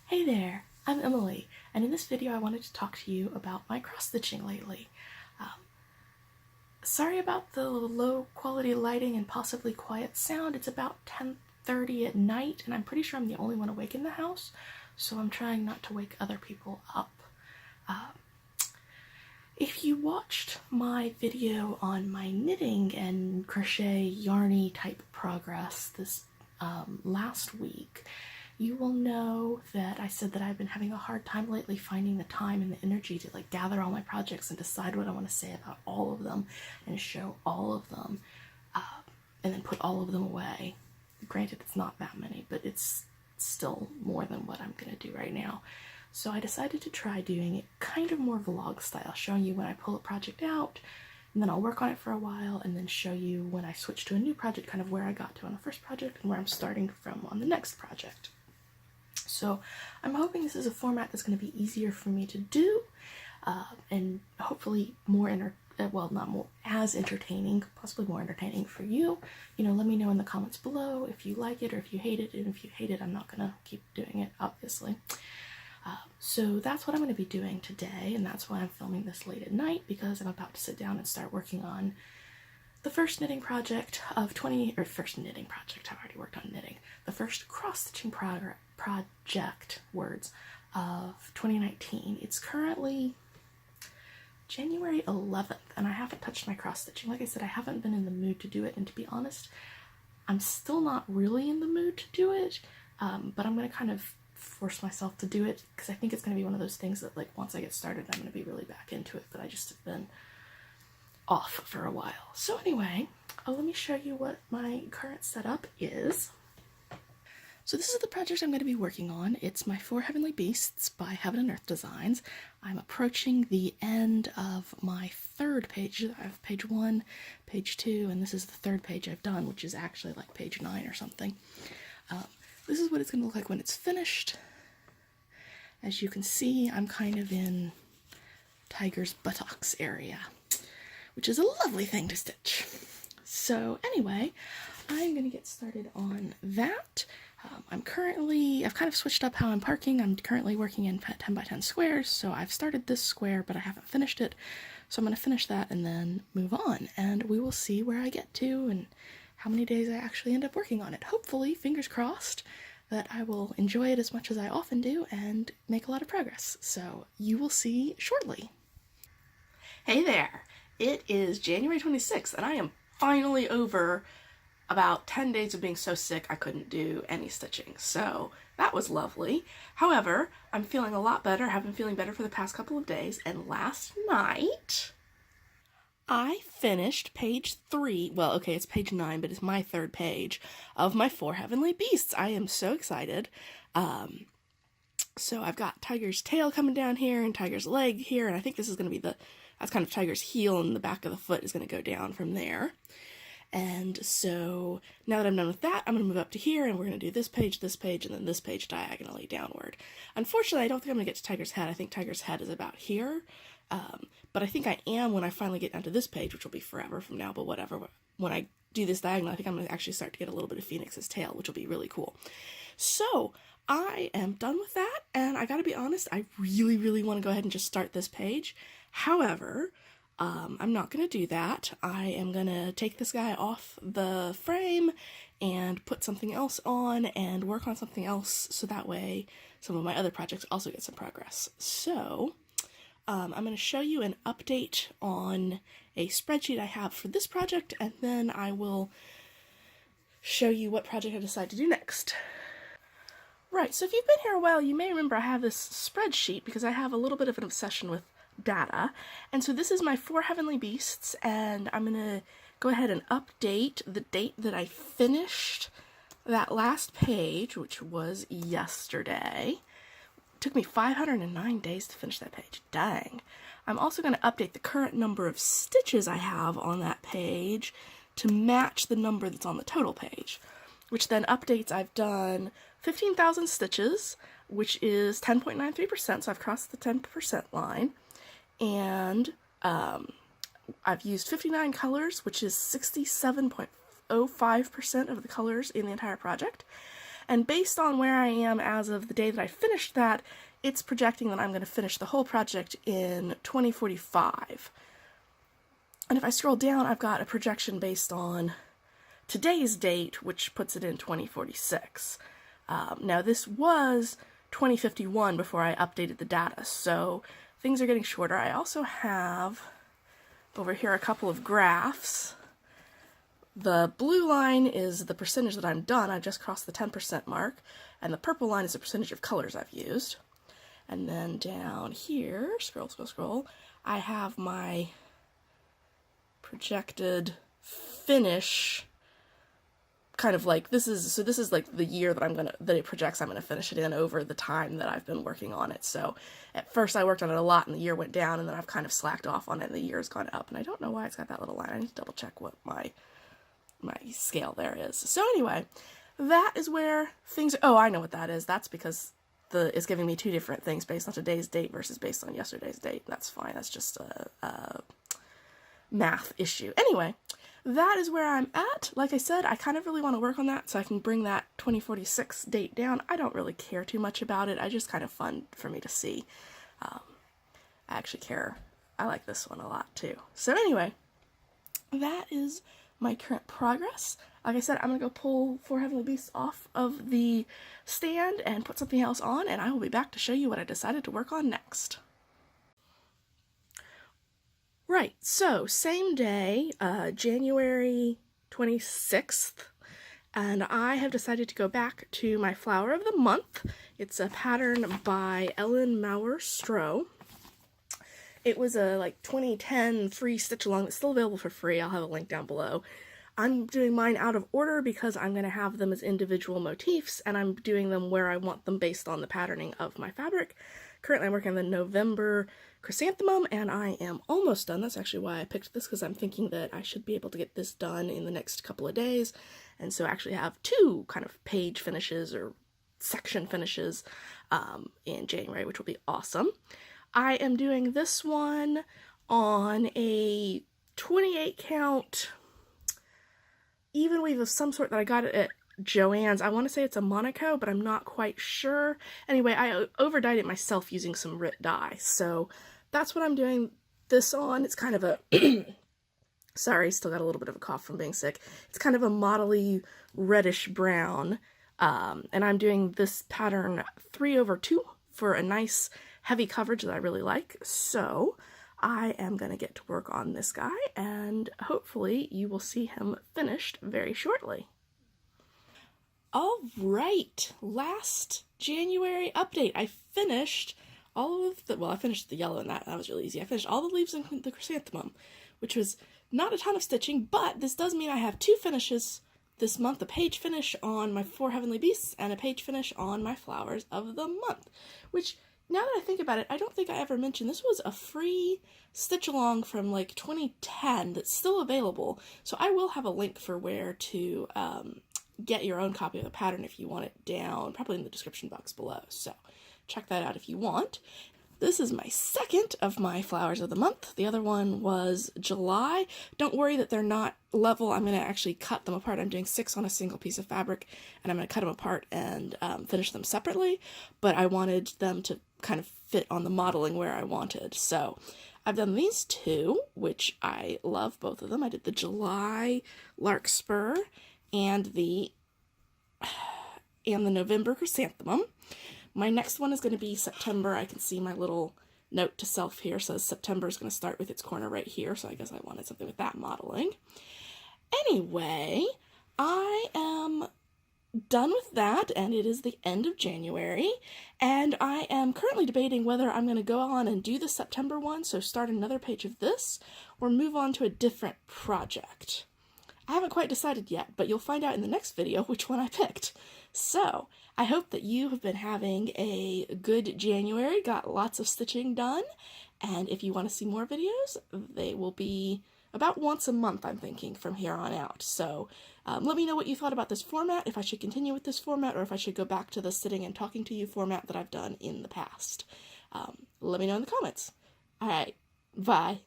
Hey there, I'm Emily, and in this video I wanted to talk to you about my cross-stitching lately. Sorry about the low quality lighting and possibly quiet sound. It's about 10:30 at night, and I'm pretty sure I'm the only one awake in the house, so I'm trying not to wake other people up. If you watched my video on my knitting and crochet yarny type progress this last week, you will know that I said that I've been having a hard time lately finding the time and the energy to gather all my projects and decide what I want to say about all of them and show all of them, and then put all of them away. Granted, it's not that many, but it's still more than what I'm going to do right now. So I decided to try doing it kind of more vlog style, showing you when I pull a project out, and then I'll work on it for a while, and then show you when I switch to a new project, kind of where I got to on the first project and where I'm starting from on the next project. So I'm hoping this is a format that's going to be easier for me to do, and hopefully more not more as entertaining, possibly more entertaining for you. Let me know in the comments below if you like it or if you hate it, and if you hate it, I'm not going to keep doing it, obviously. So that's what I'm going to be doing today, and that's why I'm filming this late at night, because I'm about to sit down and start working on the first knitting project of first knitting project, I've already worked on knitting, the first cross-stitching project, of 2019. It's currently January 11th, and I haven't touched my cross-stitching. Like I said, I haven't been in the mood to do it, and to be honest, I'm still not really in the mood to do it, but I'm going to kind of force myself to do it, because I think it's going to be one of those things that, once I get started, I'm going to be really back into it, but I just have been off for a while. So anyway, let me show you what my current setup is. So this is the project I'm going to be working on. It's my 4 Heavenly Beasts by Heaven and Earth Designs. I'm approaching the end of my third page. I have page 1, page 2, and this is the third page I've done, which is actually like page 9 or something. This is what it's going to look like when it's finished. As you can see, I'm kind of in Tiger's buttocks area, which is a lovely thing to stitch. So anyway, I'm going to get started on that. I've kind of switched up how I'm parking. I'm currently working in 10 by 10 squares, so I've started this square, but I haven't finished it. So I'm going to finish that and then move on, and we will see where I get to and how many days I actually end up working on it. Hopefully, fingers crossed, that I will enjoy it as much as I often do and make a lot of progress. So you will see shortly. Hey there! It is January 26th, and I am finally over about 10 days of being so sick I couldn't do any stitching. So that was lovely. However, I'm feeling a lot better. Have been feeling better for the past couple of days, and last night I finished page 3, well, okay, it's page 9, but it's my third page of my 4 Heavenly Beasts. I am so excited. So I've got Tiger's tail coming down here and Tiger's leg here, and I think this is going to be that's kind of Tiger's heel, and the back of the foot is going to go down from there. And so now that I'm done with that, I'm going to move up to here, and we're going to do this page, and then this page diagonally downward. Unfortunately, I don't think I'm going to get to Tiger's head. I think Tiger's head is about here. But I think I am when I finally get down to this page, which will be forever from now, but whatever. When I do this diagonal, I think I'm going to actually start to get a little bit of Phoenix's tail, which will be really cool. So I am done with that, and I gotta be honest, I really, really want to go ahead and just start this page. However, I'm not going to do that. I am going to take this guy off the frame and put something else on and work on something else, so that way some of my other projects also get some progress. So I'm going to show you an update on a spreadsheet I have for this project, and then I will show you what project I decide to do next. Right, so if you've been here a while, you may remember I have this spreadsheet because I have a little bit of an obsession with data. And so this is my 4 Heavenly Beasts, and I'm going to go ahead and update the date that I finished that last page, which was yesterday. Took me 509 days to finish that page. Dang. I'm also going to update the current number of stitches I have on that page to match the number that's on the total page, which then updates I've done 15,000 stitches, which is 10.93%, so I've crossed the 10% line, and I've used 59 colors, which is 67.05% of the colors in the entire project. And based on where I am as of the day that I finished that, it's projecting that I'm going to finish the whole project in 2045. And if I scroll down, I've got a projection based on today's date, which puts it in 2046. Now, this was 2051 before I updated the data, so things are getting shorter. I also have over here a couple of graphs. The blue line is the percentage that I'm done. I just crossed the 10% mark. And the purple line is the percentage of colors I've used. And then down here, scroll, I have my projected finish, kind of like, this is like the year that it projects I'm gonna finish it in over the time that I've been working on it. So at first I worked on it a lot and the year went down, and then I've kind of slacked off on it and the year's gone up. And I don't know why it's got that little line. I need to double check what my scale there is. So anyway, that is where things, oh, I know what that is. That's because it's giving me two different things based on today's date versus based on yesterday's date. That's fine. That's just a math issue. Anyway, that is where I'm at. Like I said, I kind of really want to work on that so I can bring that 2046 date down. I don't really care too much about it. I just kind of fun for me to see. I actually care. I like this one a lot too. So anyway, that is my current progress. Like I said, I'm going to go pull 4 Heavenly Beasts off of the stand and put something else on, and I will be back to show you what I decided to work on next. Right, so same day, January 26th, and I have decided to go back to my flower of the month. It's a pattern by Maurer-Stroh. It was a like 2010 free stitch along that's still available for free. I'll have a link down below. I'm doing mine out of order because I'm going to have them as individual motifs, and I'm doing them where I want them based on the patterning of my fabric. Currently I'm working on the November chrysanthemum, and I am almost done. That's actually why I picked this, because I'm thinking that I should be able to get this done in the next couple of days, and so actually have 2 kind of page finishes or section finishes in January, which will be awesome. I am doing this one on a 28 count even weave of some sort that I got at Joann's. I want to say it's a Monaco, but I'm not quite sure. Anyway, I over-dyed it myself using some Rit dye, so that's what I'm doing this on. It's kind of a sorry, still got a little bit of a cough from being sick. It's kind of a modelly reddish brown, and I'm doing this pattern 3/2 for a nice heavy coverage that I really like. So I am going to get to work on this guy, and hopefully you will see him finished very shortly. All right, last January update. I finished all of the, well, I finished the yellow in that was really easy. I finished all the leaves in the chrysanthemum, which was not a ton of stitching, but this does mean I have 2 finishes this month, a page finish on my 4 Heavenly Beasts and a page finish on my flowers of the month, which, now that I think about it, I don't think I ever mentioned this was a free stitch along from like 2010 that's still available. So I will have a link for where to get your own copy of the pattern if you want it down, probably in the description box below. So check that out if you want. This is my second of my flowers of the month. The other one was July. Don't worry that they're not level. I'm going to actually cut them apart. I'm doing 6 on a single piece of fabric, and I'm going to cut them apart and finish them separately, but I wanted them to kind of fit on the modeling where I wanted. So I've done these 2, which I love both of them. I did the July Larkspur and the November Chrysanthemum. My next one is going to be September. I can see my little note to self here says September is going to start with its corner right here, so I guess I wanted something with that modeling. Anyway, I am done with that, and it is the end of January, and I am currently debating whether I'm going to go on and do the September one, so start another page of this, or move on to a different project. I haven't quite decided yet, but you'll find out in the next video which one I picked. So, I hope that you have been having a good January, got lots of stitching done, and if you want to see more videos, they will be about once a month, I'm thinking, from here on out. So, let me know what you thought about this format, if I should continue with this format, or if I should go back to the sitting and talking to you format that I've done in the past. Let me know in the comments. Alright, bye.